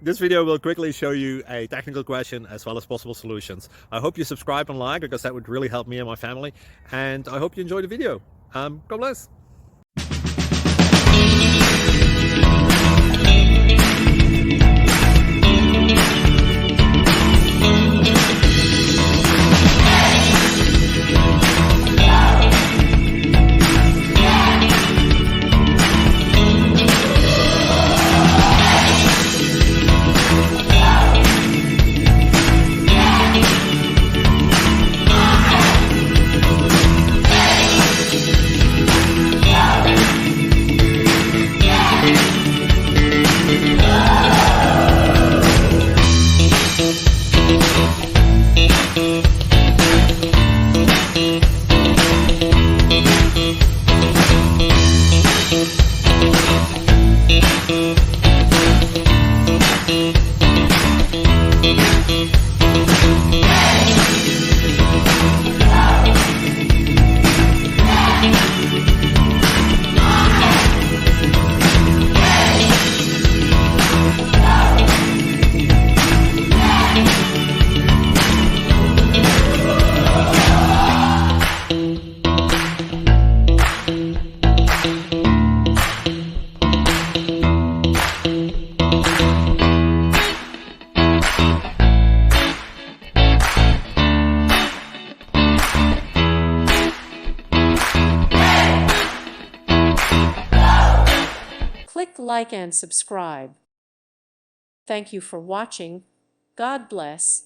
This video will quickly show you a technical question as well as possible solutions. I hope you subscribe and like, because that would really help me and my family. And I hope you enjoy the video. God bless. Click like and subscribe. Thank you for watching. God bless.